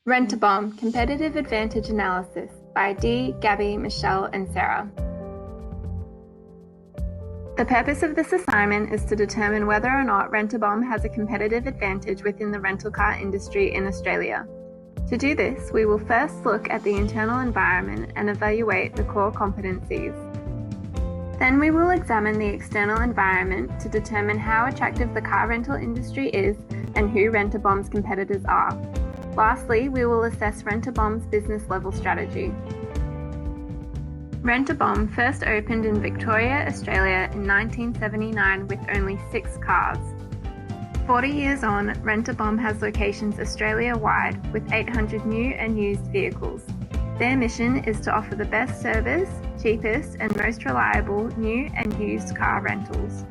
Rent-A-Bomb Competitive Advantage Analysis by Dee, Gabby, Michelle and Sarah. The purpose of this assignment is to determine whether or not Rent-A-Bomb has a competitive advantage within the rental car industry in Australia. To do this, we will first look at the internal environment and evaluate the core competencies. Then we will examine the external environment to determine how attractive the car rental industry is and who Rent-A-Bomb's competitors are. Lastly, we will assess Rent-A-Bomb's business level strategy. Rent-A-Bomb first opened in Victoria, Australia in 1979 with only 6 cars. 40 years on, Rent-A-Bomb has locations Australia-wide with 800 new and used vehicles. Their mission is to offer the best service, cheapest and most reliable new and used car rentals.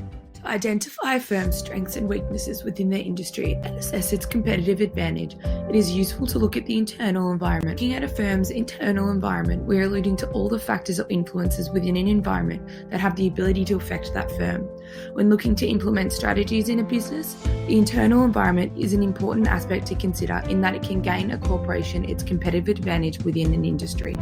To identify a firm's strengths and weaknesses within their industry and assess its competitive advantage, it is useful to look at the internal environment. Looking at a firm's internal environment, we are alluding to all the factors or influences within an environment that have the ability to affect that firm. When looking to implement strategies in a business, the internal environment is an important aspect to consider in that it can gain a corporation its competitive advantage within an industry.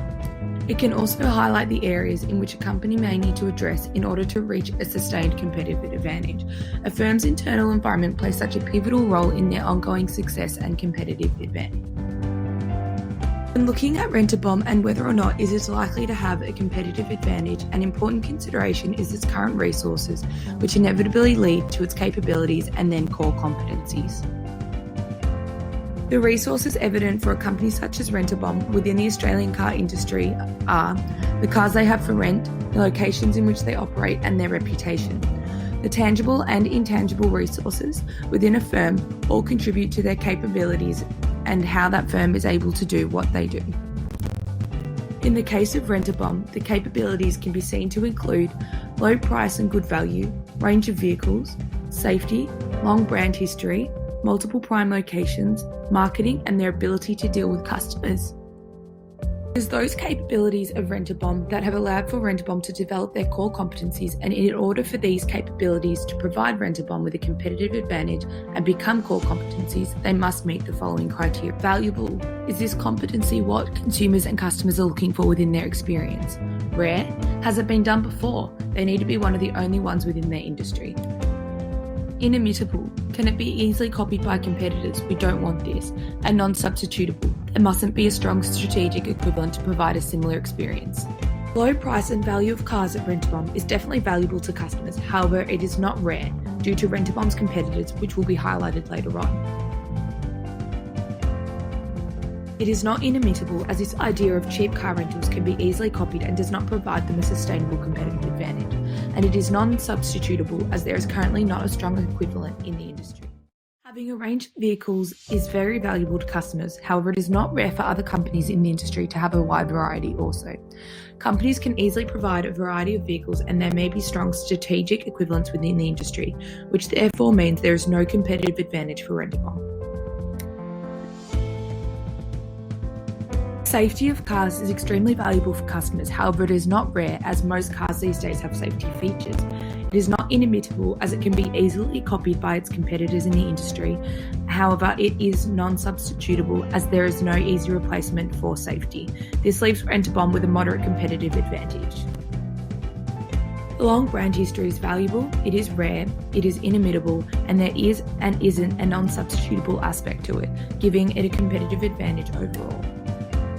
It can also highlight the areas in which a company may need to address in order to reach a sustained competitive advantage. A firm's internal environment plays such a pivotal role in their ongoing success and competitive advantage. When looking at Rent-A-Bomb and whether or not it is likely to have a competitive advantage, an important consideration is its current resources, which inevitably lead to its capabilities and then core competencies. The resources evident for a company such as Rent-A-Bomb within the Australian car industry are the cars they have for rent, the locations in which they operate and their reputation. The tangible and intangible resources within a firm all contribute to their capabilities and how that firm is able to do what they do. In the case of Rent-A-Bomb, the capabilities can be seen to include low price and good value, range of vehicles, safety, long brand history, multiple prime locations, marketing and their ability to deal with customers. It is those capabilities of Rent-A-Bomb that have allowed for Rent-A-Bomb to develop their core competencies, and in order for these capabilities to provide Rent-A-Bomb with a competitive advantage and become core competencies, they must meet the following criteria. Valuable. Is this competency what consumers and customers are looking for within their experience? Rare. Has it been done before? They need to be one of the only ones within their industry. Inimitable. Can it be easily copied by competitors? We don't want this. And non-substitutable. It mustn't be a strong strategic equivalent to provide a similar experience. Low price and value of cars at Rent-A-Bomb is definitely valuable to customers. However, it is not rare due to Rent-A-Bomb's competitors, which will be highlighted later on. It is not inimitable, as this idea of cheap car rentals can be easily copied and does not provide them a sustainable competitive advantage. And it is non-substitutable, as there is currently not a strong equivalent in the industry. Having a range of vehicles is very valuable to customers. However, it is not rare for other companies in the industry to have a wide variety also. Companies can easily provide a variety of vehicles, and there may be strong strategic equivalents within the industry, which therefore means there is no competitive advantage for Rent-A-Bomb. Safety of cars is extremely valuable for customers. However, it is not rare, as most cars these days have safety features. It is not inimitable, as it can be easily copied by its competitors in the industry. However, it is non-substitutable, as there is no easy replacement for safety. This leaves Rent-A-Bomb with a moderate competitive advantage. The long brand history is valuable, it is rare, it is inimitable, and there is and isn't a non-substitutable aspect to it, giving it a competitive advantage overall.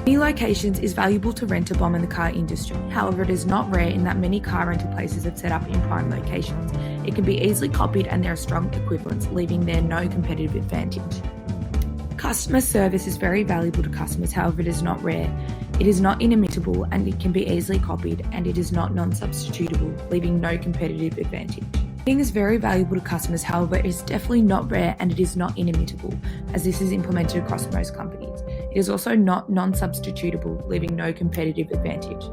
Many locations is valuable to Rent-A-Bomb in the car industry. However, it is not rare in that many car rental places have set up in prime locations. It can be easily copied and there are strong equivalents, leaving there no competitive advantage. Customer service is very valuable to customers. However, it is not rare. It is not inimitable and it can be easily copied, and it is not non-substitutable, leaving no competitive advantage. Marketing is very valuable to customers. However, it is definitely not rare and it is not inimitable, as this is implemented across most companies. It is also not non-substitutable, leaving no competitive advantage.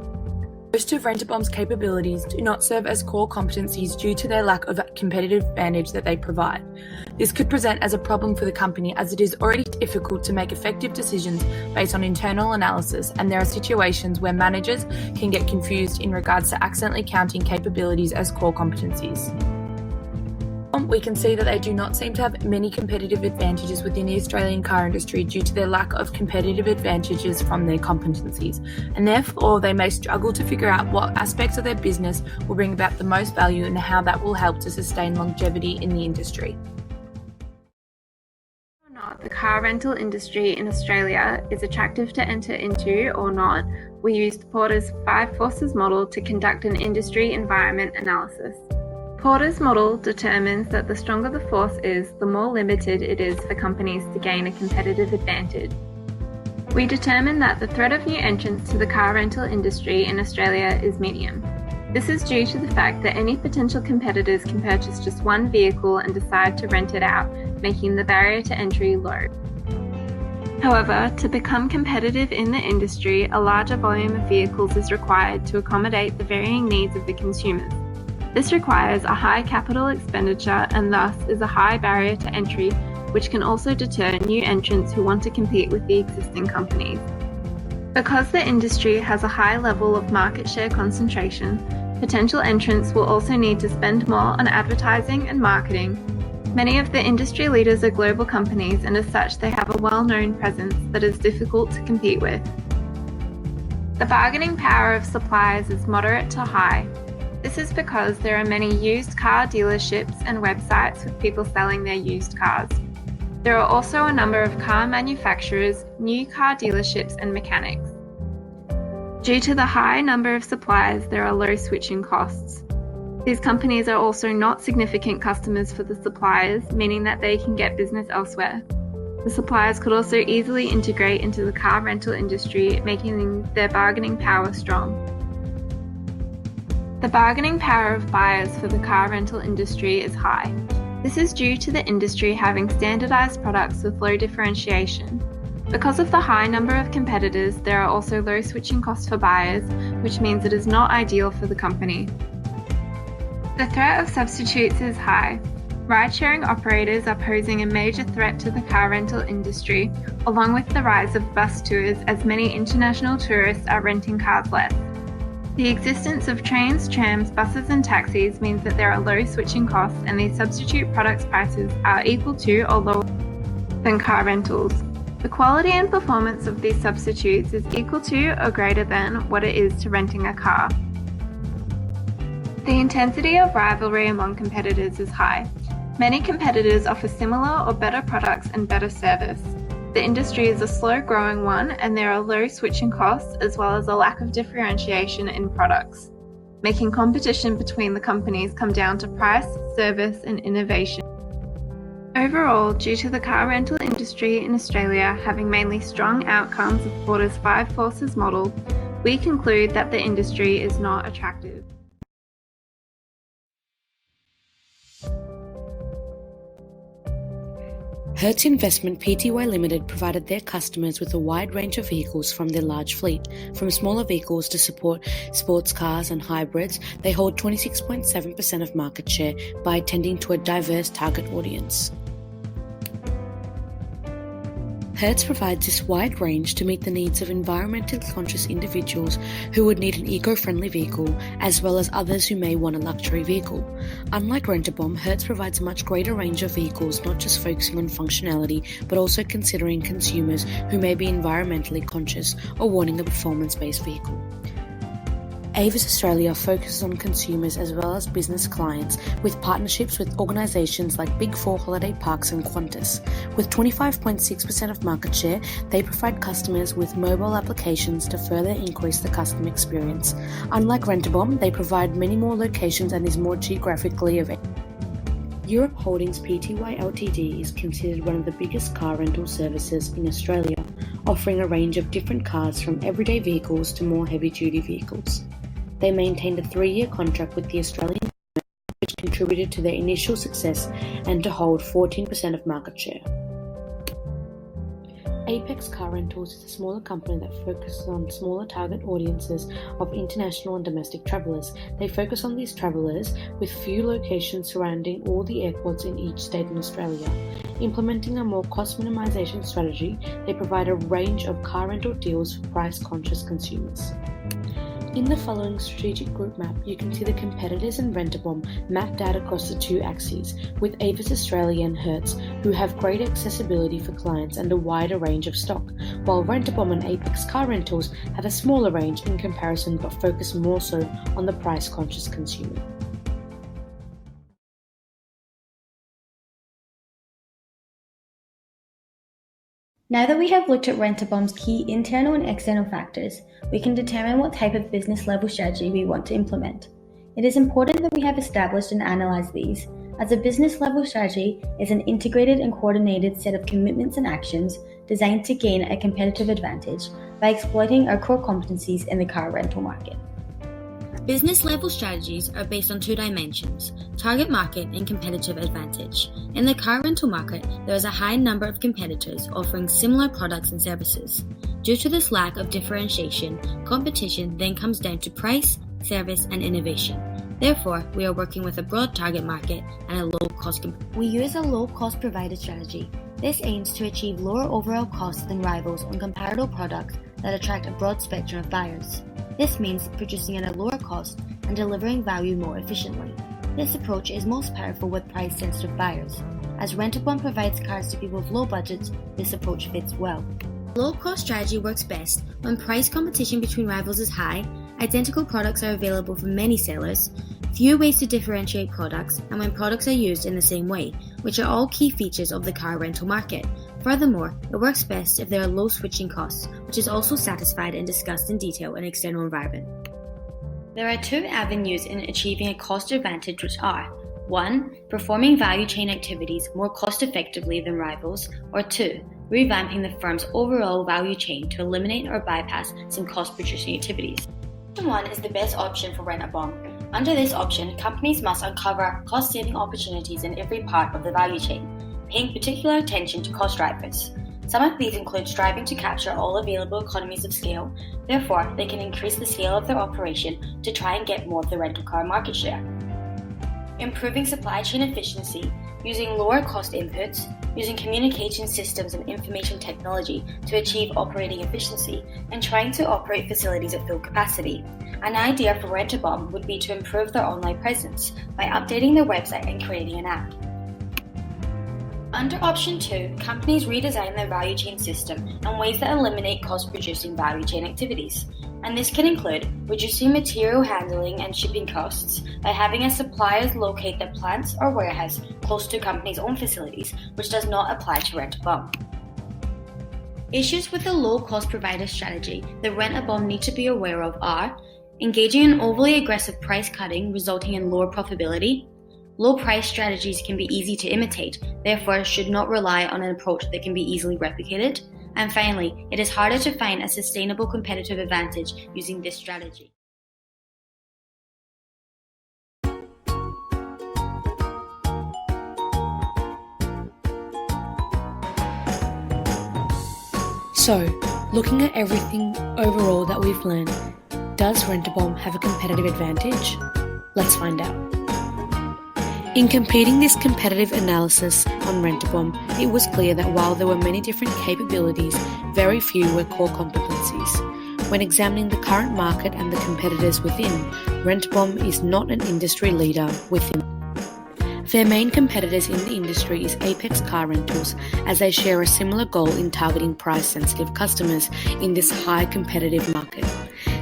Most of Rent-A-Bomb's capabilities do not serve as core competencies due to their lack of competitive advantage that they provide. This could present as a problem for the company, as it is already difficult to make effective decisions based on internal analysis, and there are situations where managers can get confused in regards to accidentally counting capabilities as core competencies. We can see that they do not seem to have many competitive advantages within the Australian car industry due to their lack of competitive advantages from their competencies, and therefore they may struggle to figure out what aspects of their business will bring about the most value and how that will help to sustain longevity in the industry. Whether or not the car rental industry in Australia is attractive to enter into or not, we used Porter's 5 forces model to conduct an industry environment analysis. Porter's model determines that the stronger the force is, the more limited it is for companies to gain a competitive advantage. We determined that the threat of new entrants to the car rental industry in Australia is medium. This is due to the fact that any potential competitors can purchase just one vehicle and decide to rent it out, making the barrier to entry low. However, to become competitive in the industry, a larger volume of vehicles is required to accommodate the varying needs of the consumers. This requires a high capital expenditure and thus is a high barrier to entry, which can also deter new entrants who want to compete with the existing companies. Because the industry has a high level of market share concentration, potential entrants will also need to spend more on advertising and marketing. Many of the industry leaders are global companies, and as such they have a well-known presence that is difficult to compete with. The bargaining power of suppliers is moderate to high. This is because there are many used car dealerships and websites with people selling their used cars. There are also a number of car manufacturers, new car dealerships and mechanics. Due to the high number of suppliers, there are low switching costs. These companies are also not significant customers for the suppliers, meaning that they can get business elsewhere. The suppliers could also easily integrate into the car rental industry, making their bargaining power strong. The bargaining power of buyers for the car rental industry is high. This is due to the industry having standardized products with low differentiation. Because of the high number of competitors, there are also low switching costs for buyers, which means it is not ideal for the company. The threat of substitutes is high. Ride-sharing operators are posing a major threat to the car rental industry, along with the rise of bus tours as many international tourists are renting cars less. The existence of trains, trams, buses and taxis means that there are low switching costs and these substitute products prices are equal to or lower than car rentals. The quality and performance of these substitutes is equal to or greater than what it is to renting a car. The intensity of rivalry among competitors is high. Many competitors offer similar or better products and better service. The industry is a slow-growing one and there are low switching costs as well as a lack of differentiation in products, making competition between the companies come down to price, service and innovation. Overall, due to the car rental industry in Australia having mainly strong outcomes of Porter's 5 forces model, we conclude that the industry is not attractive. Hertz Investment Pty Limited provided their customers with a wide range of vehicles from their large fleet. From smaller vehicles to support sports cars and hybrids, they hold 26.7% of market share by attending to a diverse target audience. Hertz provides this wide range to meet the needs of environmentally conscious individuals who would need an eco-friendly vehicle, as well as others who may want a luxury vehicle. Unlike Rent-A-Bomb, Hertz provides a much greater range of vehicles, not just focusing on functionality, but also considering consumers who may be environmentally conscious or wanting a performance-based vehicle. Avis Australia focuses on consumers as well as business clients with partnerships with organisations like Big Four Holiday Parks and Qantas. With 25.6% of market share, they provide customers with mobile applications to further increase the customer experience. Unlike Rent-A-Bomb, they provide many more locations and is more geographically available. Europe Holdings Pty Ltd is considered one of the biggest car rental services in Australia, offering a range of different cars from everyday vehicles to more heavy-duty vehicles. They maintained a 3-year contract with the Australian government, which contributed to their initial success and to hold 14% of market share. Apex Car Rentals is a smaller company that focuses on smaller target audiences of international and domestic travellers. They focus on these travellers with few locations surrounding all the airports in each state in Australia. Implementing a more cost minimisation strategy, they provide a range of car rental deals for price-conscious consumers. In the following strategic group map, you can see the competitors in Rent-A-Bomb mapped out across the two axes, with Avis Australia and Hertz, who have greater accessibility for clients and a wider range of stock, while Rent-A-Bomb and Apex Car Rentals have a smaller range in comparison but focus more so on the price-conscious consumer. Now that we have looked at Rent-A-Bomb's key internal and external factors, we can determine what type of business level strategy we want to implement. It is important that we have established and analysed these, as a business level strategy is an integrated and coordinated set of commitments and actions designed to gain a competitive advantage by exploiting our core competencies in the car rental market. Business level strategies are based on two dimensions: target market and competitive advantage. In the car rental market, there is a high number of competitors offering similar products and services. Due to this lack of differentiation, competition then comes down to price, service, and innovation. Therefore, we are working with a broad target market and a low-cost We use a low-cost provider strategy. This aims to achieve lower overall costs than rivals on comparable products that attract a broad spectrum of buyers. This means producing at a lower cost and delivering value more efficiently. This approach is most powerful with price-sensitive buyers. As Rent-A-Bomb provides cars to people with low budgets, this approach fits well. Low-cost strategy works best when price competition between rivals is high, identical products are available from many sellers, few ways to differentiate products, and when products are used in the same way, which are all key features of the car rental market. Furthermore, it works best if there are low switching costs, which is also satisfied and discussed in detail in external environment. There are two avenues in achieving a cost advantage, which are 1. Performing value chain activities more cost effectively than rivals, or 2. Revamping the firm's overall value chain to eliminate or bypass some cost-producing activities. Option 1 is the best option for Rent-A-Bomb. Under this option, companies must uncover cost-saving opportunities in every part of the value chain, paying particular attention to cost drivers. Some of these include striving to capture all available economies of scale, therefore they can increase the scale of their operation to try and get more of the rental car market share. Improving supply chain efficiency, using lower cost inputs, using communication systems and information technology to achieve operating efficiency, and trying to operate facilities at full capacity. An idea for Rent-A-Bomb would be to improve their online presence by updating their website and creating an app. Under option 2, companies redesign their value chain system in ways that eliminate cost-producing value chain activities. And this can include reducing material handling and shipping costs by having a suppliers locate their plants or warehouse close to a company's own facilities, which does not apply to Rent-A-Bomb. Issues with the low-cost provider strategy that Rent-A-Bomb need to be aware of are engaging in overly aggressive price cutting resulting in lower profitability. Low price strategies can be easy to imitate, therefore should not rely on an approach that can be easily replicated. And finally, it is harder to find a sustainable competitive advantage using this strategy. So, looking at everything overall that we've learned, does Rent-A-Bomb have a competitive advantage? Let's find out. In completing this competitive analysis on Rent-A-Bomb, it was clear that while there were many different capabilities, very few were core competencies. When examining the current market and the competitors within, Rent-A-Bomb is not an industry leader within. Their main competitors in the industry is Apex Car Rentals, as they share a similar goal in targeting price-sensitive customers in this high competitive market.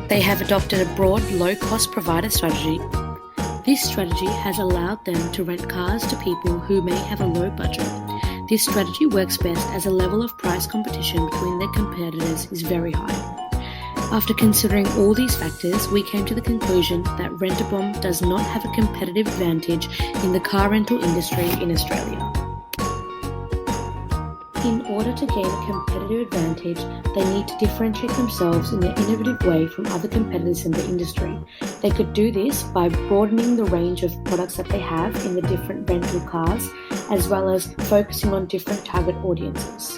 They have adopted a broad, low-cost provider strategy. This strategy has allowed them to rent cars to people who may have a low budget. This strategy works best as the level of price competition between their competitors is very high. After considering all these factors, we came to the conclusion that Rent-A-Bomb does not have a competitive advantage in the car rental industry in Australia. In order to gain a competitive advantage, they need to differentiate themselves in an innovative way from other competitors in the industry. They could do this by broadening the range of products that they have in the different rental cars, as well as focusing on different target audiences.